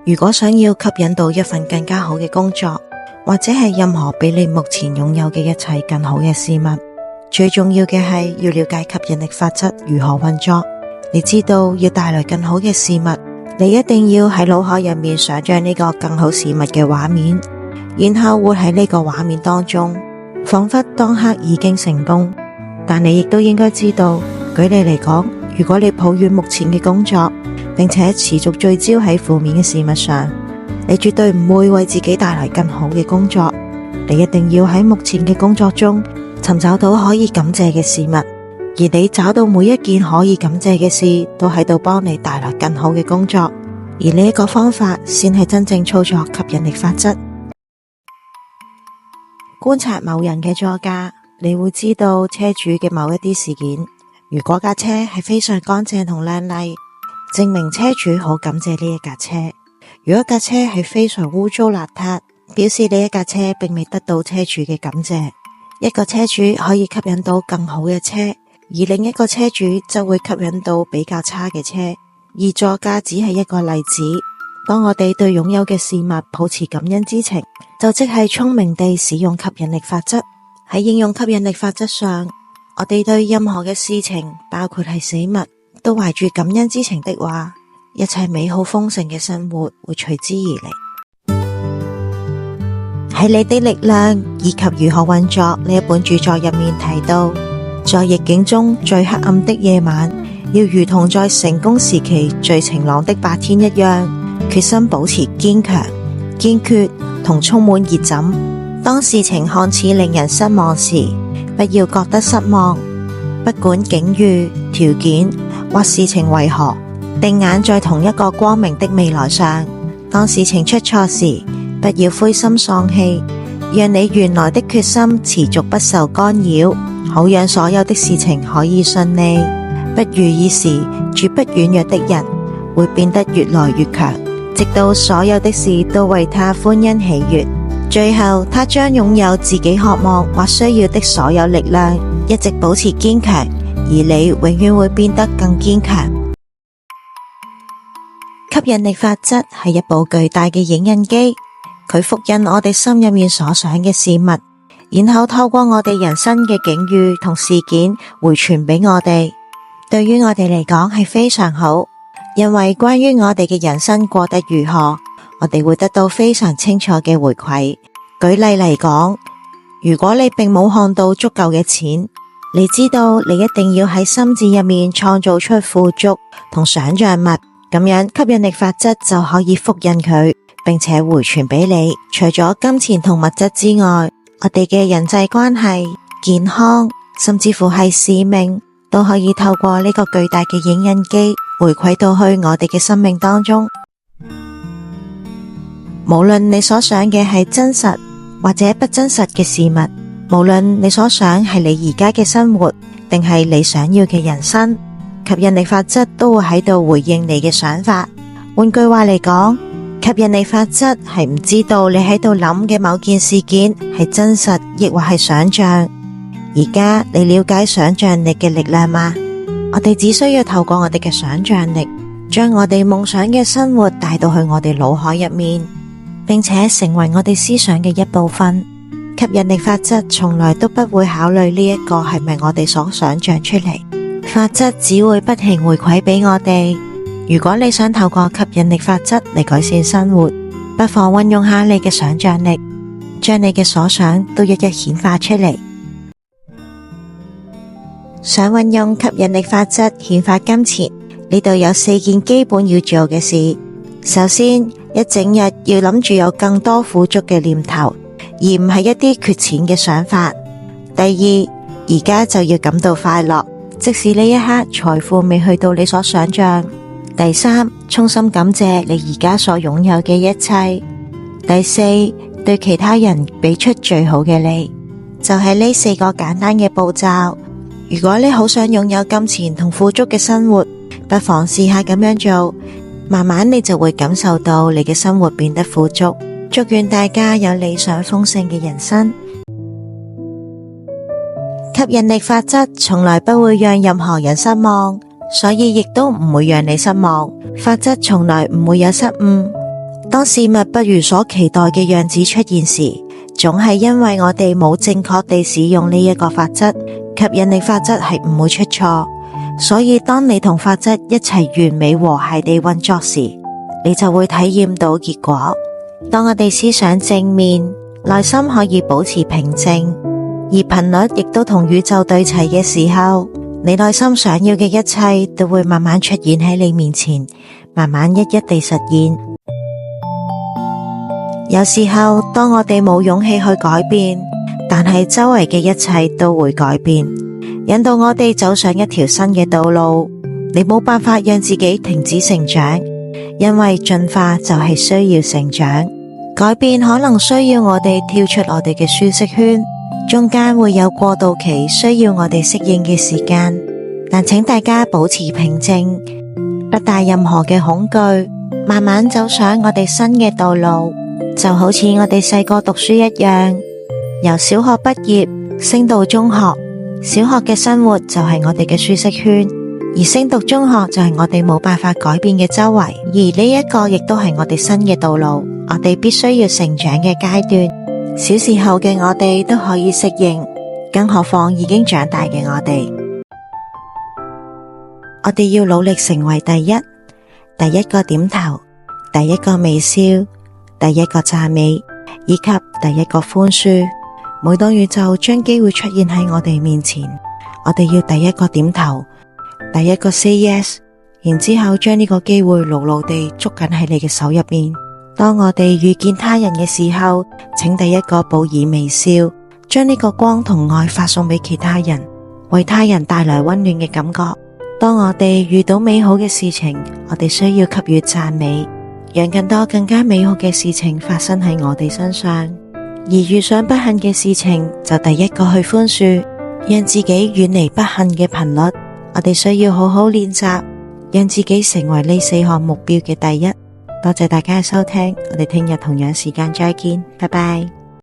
如果想要吸引到一份更加好嘅工作，或者係任何比你目前擁有嘅一切更好嘅事物，最重要嘅係要了解吸引力法則如何運作。你知道要帶來更好嘅事物，你一定要喺腦海入面想象呢個更好事物嘅畫面，然後活喺呢個畫面當中，仿佛當刻已經成功。但你亦都應該知道，舉例嚟講，如果你抱怨目前嘅工作，並且持續聚焦喺負面嘅事物上，你絕對唔會為自己帶來更好嘅工作。你一定要喺目前嘅工作中尋找到可以感謝嘅事物，而你找到每一件可以感謝嘅事，都喺度幫你帶來更好嘅工作。而呢一個方法先係真正操作吸引力法則。觀察某人嘅座駕，你會知道車主嘅某一啲事件。如果架車係非常乾淨同靚麗，證明車主好感謝呢一架車。如果架車係非常污糟邋遢，表示呢一架車並未得到車主嘅感謝。一個車主可以吸引到更好嘅車，而另一個車主則會吸引到比較差嘅車。而座駕只係一個例子。當我哋對擁有嘅事物抱持感恩之情，就即係聰明地使用吸引力法則。喺應用吸引力法則上，我哋對任何嘅事情，包括係死物，都懷住感恩之情的話，一切美好豐盛嘅生活會隨之而嚟。喺你的力量以及如何運作呢一本著作入面提到，在逆境中最黑暗的夜晚，要如同在成功時期最晴朗的白天一樣，決心保持堅強、堅決同充滿熱忱。當事情看似令人失望時，不要覺得失望，不管境遇、條件或事情為何，定眼在同一個光明的未來上。當事情出錯時，不要灰心喪氣，讓你原來的決心持續不受干擾，好讓所有的事情可以順利。不如意時，絕不軟弱的人會變得越來越強，直到所有的事都為他歡欣喜悅。最後，他將擁有自己渴望或需要的所有力量，一直保持堅強，而你永遠會變得更堅強。吸引力法則係一部巨大嘅影印機，佢複印我哋心入面所想嘅事物，然後透過我哋人生嘅境遇同事件回傳俾我哋。對於我哋嚟講係非常好，因為關於我哋嘅人生過得如何，我哋會得到非常清楚嘅回饋。舉例嚟講，如果你並冇看到足夠嘅錢，你知道你一定要喺心智入面創造出富足同想象物，咁樣吸引力法則就可以複印佢，並且回傳俾你。除咗金錢同物質之外，我哋嘅人際關係、健康，甚至乎係使命，都可以透過呢個巨大嘅影印機回饋到去我哋嘅生命當中。無論你所想嘅係真實或者不真實嘅事物，無論你所想係你而家嘅生活，定係你想要嘅人生，吸引力法則都會喺度回應你嘅想法。換句話嚟講，吸引力法則係唔知道你喺度諗嘅某件事件係真實亦或係想象。而家你了解想象力嘅力量嗎？我哋只需要透過我哋嘅想象力，將我哋夢想嘅生活帶到去我哋腦海入面，並且成為我哋思想嘅一部分。吸引力法則從來都不會考慮呢一個係咪我哋所想象出嚟，法則只會不停回饋俾我哋。如果你想透過吸引力法則嚟改善生活，不妨運用下你嘅想象力，將你嘅所想都一一顯化出嚟。想運用吸引力法則顯化金錢，呢度有4件基本要做嘅事。首先，一整日要諗住有更多富足嘅念頭，而唔係一啲缺錢嘅想法。第二，而家就要感到快樂，即使呢一刻財富未去到你所想象。第三，衷心感謝你而家所擁有嘅一切。第四，對其他人俾出最好嘅你。就係呢4個簡單嘅步驟。如果你好想擁有金錢同富足嘅生活，不妨試下咁樣做，慢慢你就會感受到你嘅生活變得富足。祝願大家有理想豐盛嘅人生。吸引力法則從來不會讓任何人失望，所以亦都唔會讓你失望。法則從來唔會有失誤，當事物不如所期待嘅樣子出現時，總係因為我哋冇正確地使用呢一個法則。吸引力法則係唔會出錯，所以當你同法則一齊完美和諧地運作時，你就會體驗到結果。當我哋思想正面，內心可以保持平靜，而頻率亦都同宇宙對齊嘅時候，你內心想要嘅一切都會慢慢出現喺你面前，慢慢一一地實現。有時候，當我哋冇勇氣去改變，但係周圍嘅一切都會改變，引導我哋走上一條新嘅道路。你冇辦法讓自己停止成長，因為進化就係需要成長。改變可能需要我哋跳出我哋嘅舒適圈，中間會有過渡期，需要我哋適應嘅時間。但請大家保持平靜，不帶任何嘅恐懼，慢慢走上我哋新嘅道路。就好似我哋細個讀書一樣，由小學畢業升到中學，小學嘅生活就係我哋嘅舒適圈，而升讀中學就係我哋冇辦法改變嘅周圍，而呢一個亦都係我哋新嘅道路，我哋必須要成長嘅階段。小時候嘅我哋都可以適應，更何況已經長大嘅我哋。我哋要努力成為第一個點頭，第一個微笑，第一個讚美，以及第一個寬恕。每當宇宙將機會出現喺我哋面前，我哋要第一個點頭，第一個 say yes， 然之後將呢個機會牢牢地捉緊喺你嘅手入面。當我哋遇見他人嘅時候，請第一個報以微笑，將呢個光同愛發送俾其他人，為他人帶來溫暖嘅感覺。當我哋遇到美好嘅事情，我哋需要給予讚美，讓更多更加美好嘅事情發生喺我哋身上。而遇上不幸嘅事情，就第一個去寬恕，讓自己遠離不幸嘅頻率。我哋需要好好練習，讓自己成為呢4項目標嘅第一。多謝大家嘅收聽，我哋聽日同樣時間再見，拜拜。